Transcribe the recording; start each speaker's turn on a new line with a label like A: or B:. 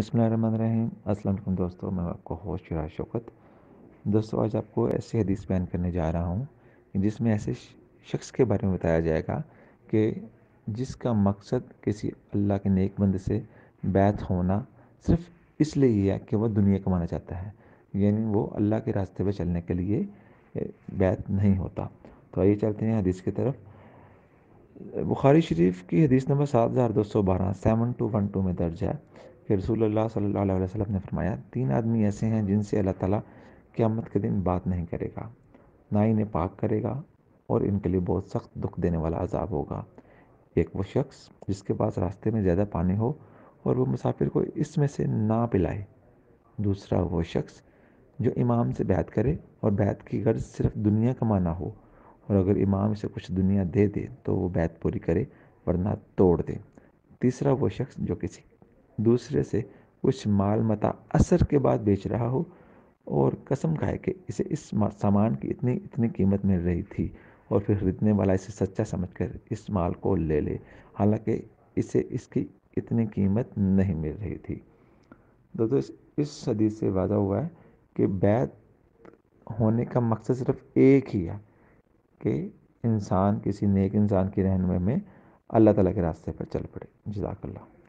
A: بسم اللہ الرحمن الرحیم۔ السلام علیکم دوستو، میں آپ کو ہوسٹ شراز شوکت۔ دوستو، آج آپ کو ایسی حدیث بیان کرنے جا رہا ہوں جس میں ایسے شخص کے بارے میں بتایا جائے گا کہ جس کا مقصد کسی اللہ کے نیک بندے سے بیعت ہونا صرف اس لیے ہی ہے کہ وہ دنیا کمانا چاہتا ہے، یعنی وہ اللہ کے راستے پہ چلنے کے لیے بیعت نہیں ہوتا۔ تو آئیے چلتے ہیں حدیث کی طرف۔ بخاری شریف کی حدیث نمبر 7212 7212 میں درج ہے کہ رسول اللہ صلی اللہ علیہ وسلم نے فرمایا، 3 آدمی ایسے ہیں جن سے اللہ تعالیٰ قیامت کے دن بات نہیں کرے گا، نہ انہیں پاک کرے گا، اور ان کے لیے بہت سخت دکھ دینے والا عذاب ہوگا۔ ایک وہ شخص جس کے پاس راستے میں زیادہ پانی ہو اور وہ مسافر کو اس میں سے نہ پلائے۔ دوسرا وہ شخص جو امام سے بیعت کرے اور بیعت کی غرض صرف دنیا کمانا ہو، اور اگر امام اسے کچھ دنیا دے دے تو وہ بیعت پوری کرے ورنہ توڑ دے۔ تیسرا وہ شخص جو کسی دوسرے سے کچھ مال متاع اثر کے بعد بیچ رہا ہو اور قسم کھائے کہ اسے اس سامان کی اتنی قیمت مل رہی تھی، اور پھر خریدنے والا اسے سچا سمجھ کر اس مال کو لے لے حالانکہ اسے اس کی اتنی قیمت نہیں مل رہی تھی۔ دوستو، اس حدیث سے واضح ہوا ہے کہ بیعت ہونے کا مقصد صرف ایک ہی ہے کہ انسان کسی نیک انسان کی رہنمائی میں اللہ تعالیٰ کے راستے پر چل پڑے۔ جزاک اللہ۔